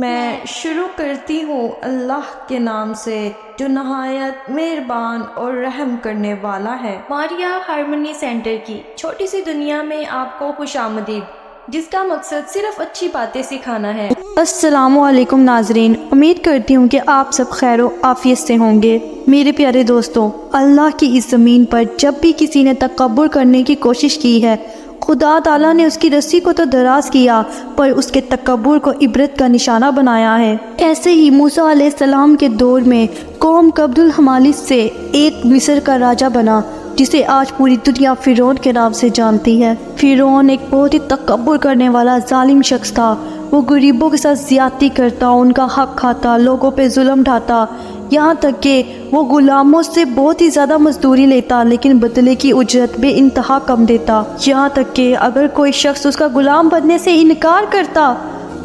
میں شروع کرتی ہوں اللہ کے نام سے جو نہایت مہربان اور رحم کرنے والا ہے۔ ماریا ہارمنی سینٹر کی چھوٹی سی دنیا میں آپ کو خوش آمدید، جس کا مقصد صرف اچھی باتیں سکھانا ہے۔ السلام علیکم ناظرین، امید کرتی ہوں کہ آپ سب خیر و عافیت سے ہوں گے۔ میرے پیارے دوستوں، اللہ کی اس زمین پر جب بھی کسی نے تکبر کرنے کی کوشش کی ہے، خدا تعالیٰ نے اس کی رسی کو تو دراز کیا پر اس کے تکبر کو عبرت کا نشانہ بنایا ہے۔ ایسے ہی موسیٰ علیہ السلام کے دور میں قوم عبد الحمالس سے ایک مصر کا راجہ بنا، جسے آج پوری دنیا فرعون کے نام سے جانتی ہے۔ فرعون ایک بہت ہی تکبر کرنے والا ظالم شخص تھا۔ وہ غریبوں کے ساتھ زیادتی کرتا، ان کا حق کھاتا، لوگوں پہ ظلم ڈھاتا، یہاں تک کہ وہ غلاموں سے بہت ہی زیادہ مزدوری لیتا لیکن بدلے کی اجرت بے انتہا کم دیتا۔ یہاں تک کہ اگر کوئی شخص اس کا غلام بننے سے انکار کرتا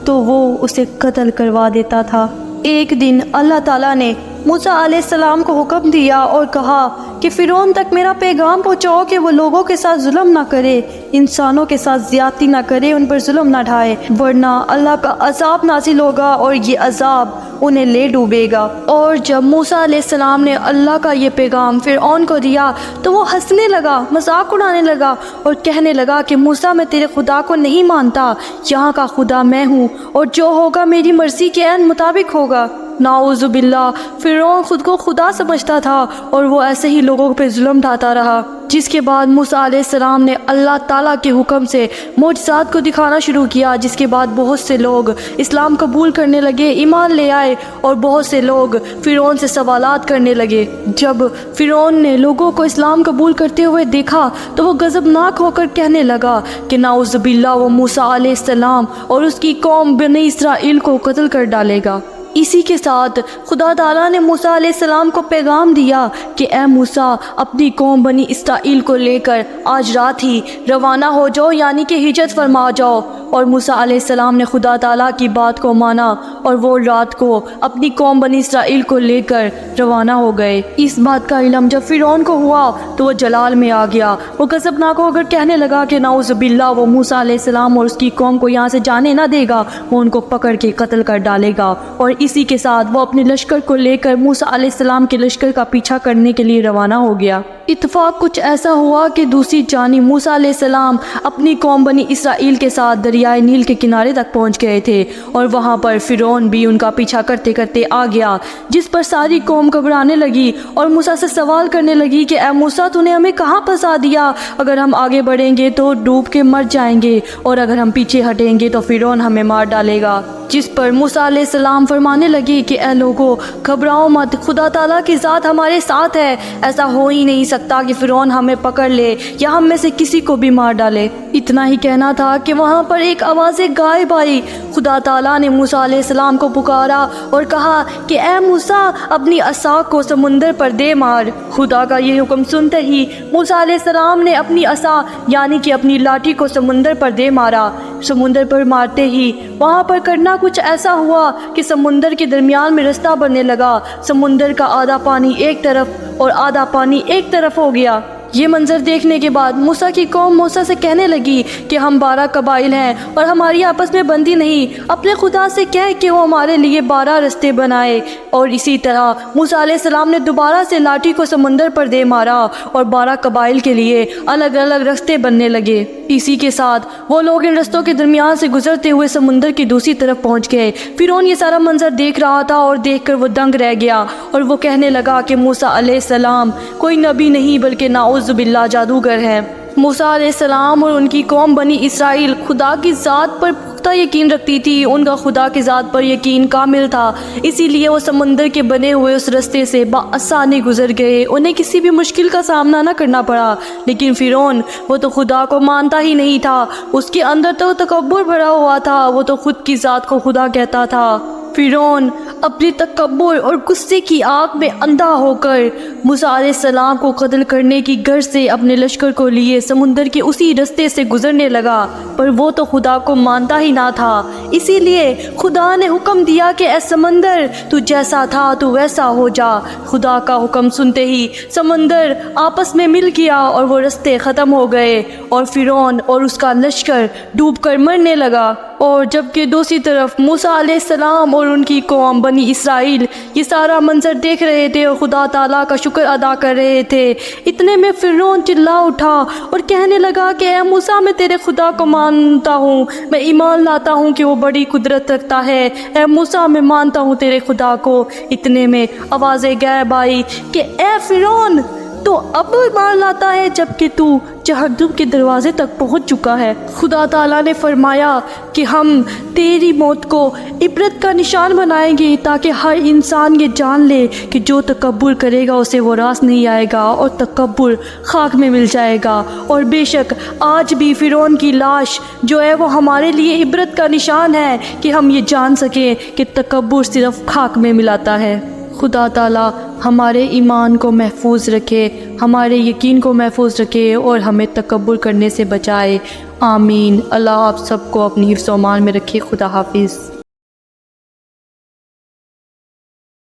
تو وہ اسے قتل کروا دیتا تھا۔ ایک دن اللہ تعالیٰ نے موسیٰ علیہ السلام کو حکم دیا اور کہا کہ فرعون تک میرا پیغام پہنچاؤ کہ وہ لوگوں کے ساتھ ظلم نہ کرے، انسانوں کے ساتھ زیادتی نہ کرے، ان پر ظلم نہ ڈھائے، ورنہ اللہ کا عذاب نازل ہوگا اور یہ عذاب انہیں لے ڈوبے گا۔ اور جب موسیٰ علیہ السلام نے اللہ کا یہ پیغام فرعون کو دیا تو وہ ہنسنے لگا، مذاق اڑانے لگا اور کہنے لگا کہ موسیٰ، میں تیرے خدا کو نہیں مانتا، یہاں کا خدا میں ہوں اور جو ہوگا میری مرضی کے عین مطابق ہوگا۔ نعوذ باللہ، فرعون خود کو خدا سمجھتا تھا اور وہ ایسے ہی لوگوں پہ ظلم ڈھاتا رہا، جس کے بعد موسیٰ علیہ السلام نے اللہ تعالیٰ کے حکم سے معجزات کو دکھانا شروع کیا، جس کے بعد بہت سے لوگ اسلام قبول کرنے لگے، ایمان لے آئے اور بہت سے لوگ فرعون سے سوالات کرنے لگے۔ جب فرعون نے لوگوں کو اسلام قبول کرتے ہوئے دیکھا تو وہ غضبناک ہو کر کہنے لگا کہ نعوذ باللہ، وہ موسیٰ علیہ السلام اور اس کی قوم بنی اسرائیل کو قتل کر ڈالے گا۔ اسی کے ساتھ خدا تعالیٰ نے موسیٰ علیہ السلام کو پیغام دیا کہ اے موسیٰ، اپنی قوم بنی اسرائیل کو لے کر آج رات ہی روانہ ہو جاؤ، یعنی کہ ہجرت فرما جاؤ۔ اور موسیٰ علیہ السلام نے خدا تعالیٰ کی بات کو مانا اور وہ رات کو اپنی قوم بنی اسرائیل کو لے کر روانہ ہو گئے۔ اس بات کا علم جب فرعون کو ہوا تو وہ جلال میں آ گیا، وہ غضبناک ہو کر کہنے لگا کہ نعوذ باللہ، وہ موسیٰ علیہ السلام اور اس کی قوم کو یہاں سے جانے نہ دے گا، وہ ان کو پکڑ کے قتل کر ڈالے گا۔ اور اسی کے ساتھ وہ اپنے لشکر کو لے کر موسیٰ علیہ السلام کے لشکر کا پیچھا کرنے کے لیے روانہ ہو گیا۔ اتفاق کچھ ایسا ہوا کہ دوسری جانب موسیٰ علیہ السلام اپنی قوم بنی اسرائیل کے ساتھ دریائے نیل کے کنارے تک پہنچ گئے تھے اور وہاں پر فرعون بھی ان کا پیچھا کرتے کرتے آ گیا، جس پر ساری قوم گھبرانے لگی اور موسیٰ سے سوال کرنے لگی کہ اے موسیٰ، تو نے ہمیں کہاں پھنسا دیا؟ اگر ہم آگے بڑھیں گے تو ڈوب کے مر جائیں گے اور اگر ہم پیچھے ہٹیں گے تو فرعون ہمیں مار ڈالے گا۔ جس پر موسیٰ علیہ السلام فرمانے لگی کہ اے لوگو، گھبراؤ مت، خدا تعالیٰ کی ذات ہمارے ساتھ ہے، ایسا ہو ہی نہیں سکتا کہ فرعون ہمیں پکڑ لے یا ہم میں سے کسی کو بھی مار ڈالے۔ اتنا ہی کہنا تھا کہ وہاں پر ایک آواز غائب آئی۔ خدا تعالیٰ نے موسیٰ علیہ السلام کو پکارا اور کہا کہ اے موسیٰ، اپنی عصا کو سمندر پر دے مار۔ خدا کا یہ حکم سنتے ہی موسیٰ علیہ السلام نے اپنی عصا یعنی کہ اپنی لاٹھی کو سمندر پر دے مارا۔ سمندر پر مارتے ہی وہاں پر کرنا کچھ ایسا ہوا کہ سمندر کے درمیان میں رستہ بننے لگا، سمندر کا آدھا پانی ایک طرف اور آدھا پانی ایک طرف ہو گیا۔ یہ منظر دیکھنے کے بعد موسیٰ کی قوم موسیٰ سے کہنے لگی کہ ہم 12 قبائل ہیں اور ہماری آپس میں بندی نہیں، اپنے خدا سے کہہ کہ وہ ہمارے لیے 12 رستے بنائے۔ اور اسی طرح موسیٰ علیہ السلام نے دوبارہ سے لاٹھی کو سمندر پر دے مارا اور 12 قبائل کے لیے الگ الگ رستے بننے لگے۔ اسی کے ساتھ وہ لوگ ان رستوں کے درمیان سے گزرتے ہوئے سمندر کی دوسری طرف پہنچ گئے۔ فرعون یہ سارا منظر دیکھ رہا تھا اور دیکھ کر وہ دنگ رہ گیا اور وہ کہنے لگا کہ موسیٰ علیہ السلام کوئی نبی نہیں بلکہ نعوذ باللہ جادوگر ہے۔ موسیٰ علیہ السلام اور ان کی قوم بنی اسرائیل خدا کی ذات پر پختہ یقین رکھتی تھی، ان کا خدا کی ذات پر یقین کامل تھا، اسی لیے وہ سمندر کے بنے ہوئے اس رستے سے بآسانی گزر گئے، انہیں کسی بھی مشکل کا سامنا نہ کرنا پڑا۔ لیکن فرعون، وہ تو خدا کو مانتا ہی نہیں تھا، اس کے اندر تو تکبر بھرا ہوا تھا، وہ تو خود کی ذات کو خدا کہتا تھا۔ فرعون اپنی تکبر اور غصے کی آگ میں اندھا ہو کر موسیٰ علیہ السلام کو قتل کرنے کی غرض سے اپنے لشکر کو لیے سمندر کے اسی رستے سے گزرنے لگا، پر وہ تو خدا کو مانتا ہی نہ تھا۔ اسی لیے خدا نے حکم دیا کہ اے سمندر، تو جیسا تھا تو ویسا ہو جا۔ خدا کا حکم سنتے ہی سمندر آپس میں مل گیا اور وہ رستے ختم ہو گئے اور فرعون اور اس کا لشکر ڈوب کر مرنے لگا۔ اور جبکہ دوسری طرف موسیٰ علیہ السلام اور ان کی قوم بنی اسرائیل یہ سارا منظر دیکھ رہے تھے اور خدا تعالیٰ کا شکر ادا کر رہے تھے۔ اتنے میں فرعون چلا اٹھا اور کہنے لگا کہ اے موسیٰ میں تیرے خدا کو مانتا ہوں، میں ایمان لاتا ہوں کہ وہ بڑی قدرت رکھتا ہے، اے موسیٰ میں مانتا ہوں تیرے خدا کو۔ اتنے میں آواز غیب آئی کہ اے فرعون تو اب مان لاتا ہے جبکہ تو جہنم کے دروازے تک پہنچ چکا ہے۔ خدا تعالیٰ نے فرمایا کہ ہم تیری موت کو عبرت کا نشان بنائیں گے تاکہ ہر انسان یہ جان لے کہ جو تکبر کرے گا اسے وہ راس نہیں آئے گا اور تکبر خاک میں مل جائے گا۔ اور بے شک آج بھی فرعون کی لاش جو ہے وہ ہمارے لیے عبرت کا نشان ہے کہ ہم یہ جان سکیں کہ تکبر صرف خاک میں ملاتا ہے۔ خدا تعالیٰ ہمارے ایمان کو محفوظ رکھے، ہمارے یقین کو محفوظ رکھے اور ہمیں تکبر کرنے سے بچائے۔ آمین۔ اللہ آپ سب کو اپنی حفظ و امان میں رکھے۔ خدا حافظ۔